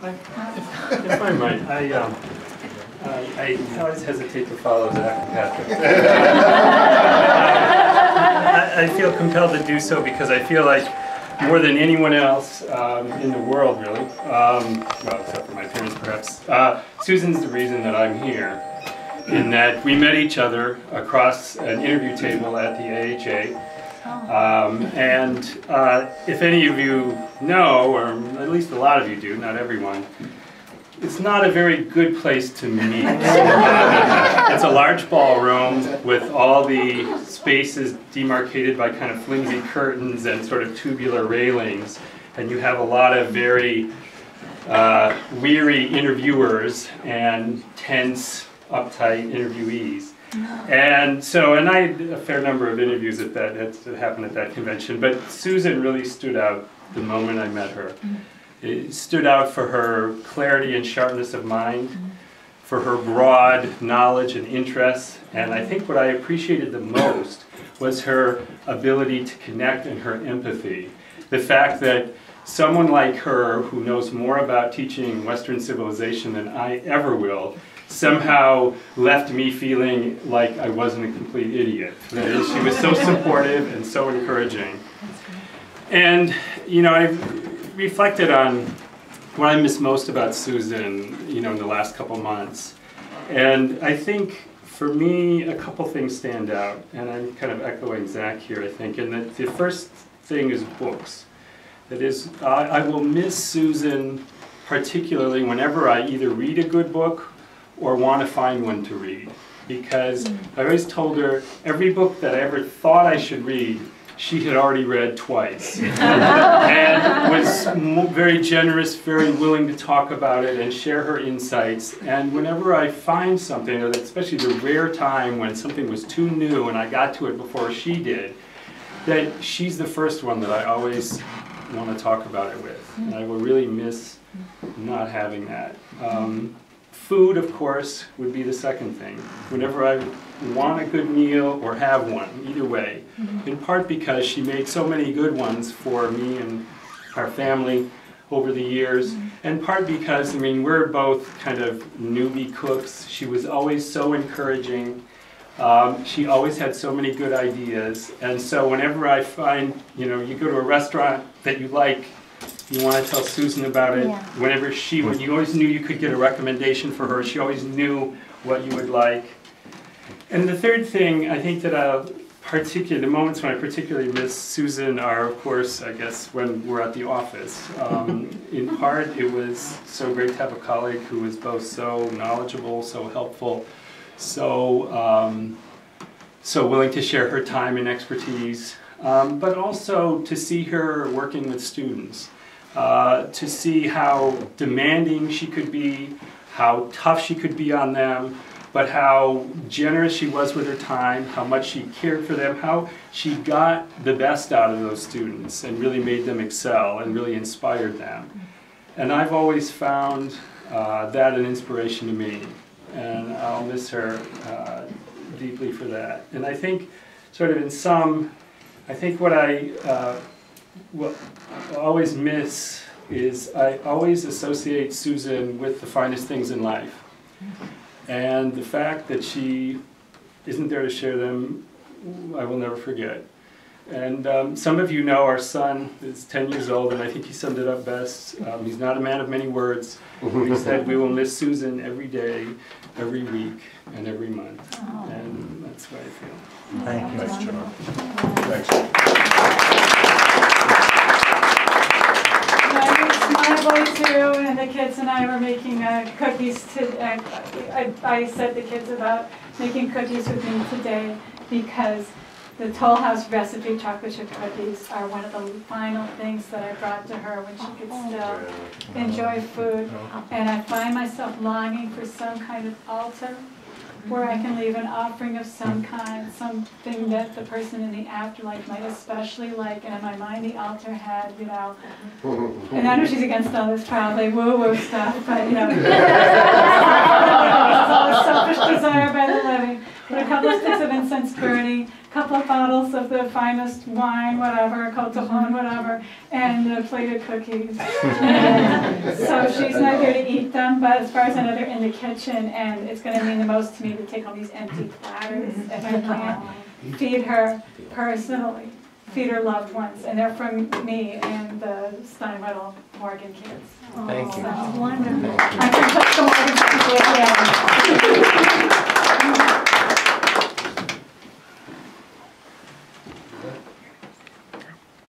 If I might, I always hesitate to follow Zach and Patrick. I feel compelled to do so because I feel like more than anyone else in the world, really, well, except for my parents perhaps, Susan's the reason that I'm here, in that we met each other across an interview table at the AHA. And if any of you know, or at least a lot of you do, not everyone, it's not a very good place to meet. It's a large ballroom with all the spaces demarcated by kind of flimsy curtains and sort of tubular railings, and you have a lot of very weary interviewers and tense, uptight interviewees. And so, and I did a fair number of interviews that happened at that convention, but Susan really stood out the moment I met her. It stood out for her clarity and sharpness of mind, for her broad knowledge and interests, and I think what I appreciated the most was her ability to connect and her empathy. The fact that someone like her, who knows more about teaching Western civilization than I ever will, somehow left me feeling like I wasn't a complete idiot. That is, she was so supportive and so encouraging. And, you know, I reflected on what I miss most about Susan, you know, in the last couple months. And I think, for me, a couple things stand out. And I'm kind of echoing Zach here, I think. And the first thing is books. That is, I will miss Susan particularly whenever I either read a good book or want to find one to read. Because I always told her every book that I ever thought I should read, she had already read twice. And was very generous, very willing to talk about it and share her insights. And whenever I find something, or especially the rare time when something was too new and I got to it before she did, that she's the first one that I always want to talk about it with. And I will really miss not having that. Food, of course, would be the second thing. Whenever I want a good meal or have one, either way, in part because she made so many good ones for me and our family over the years, and part because, I mean, we're both kind of newbie cooks. She was always so encouraging. She always had so many good ideas, and so whenever I find, you know, you go to a restaurant that you like, you want to tell Susan about it. Yeah. Whenever when you always knew you could get a recommendation for her, she always knew what you would like. And the third thing, I think that the moments when I particularly miss Susan are, of course, I guess, when we're at the office. In part, it was so great to have a colleague who was both so knowledgeable, so helpful, so willing to share her time and expertise, but also to see her working with students. To see how demanding she could be, how tough she could be on them, but how generous she was with her time, how much she cared for them, how she got the best out of those students and really made them excel and really inspired them. And I've always found that an inspiration to me, and I'll miss her deeply for that. And I think, sort of in sum, I think what I always miss is I always associate Susan with the finest things in life. And the fact that she isn't there to share them, I will never forget. And some of you know our son is 10 years old, and I think he summed it up best. He's not a man of many words. He said, we will miss Susan every day, every week, and every month. Oh. And that's what I feel. Thank you. Nice job. Thanks. My boy too, and the kids and I were making cookies. I said the kids about making cookies with me today because the Toll House recipe chocolate chip cookies are one of the final things that I brought to her when she could still enjoy food. And I find myself longing for some kind of altar where I can leave an offering of some kind, something that the person in the afterlife might especially like. And in my mind, the altar had, you know, and I know she's against all this probably woo-woo stuff, but, you know, it's all a selfish desire by the living. But a couple of sticks of incense burning, a couple of bottles of the finest wine, whatever, Cote d'Ivoire, whatever, and a plate of cookies. And so she's not But as far as I know, they're in the kitchen, and it's going to mean the most to me to take all these empty platters if I can. Feed her personally, feed her loved ones, and they're from me and the Steinwettle Morgan kids. Thank you. So, wonderful. I can put the Morgan kids with you.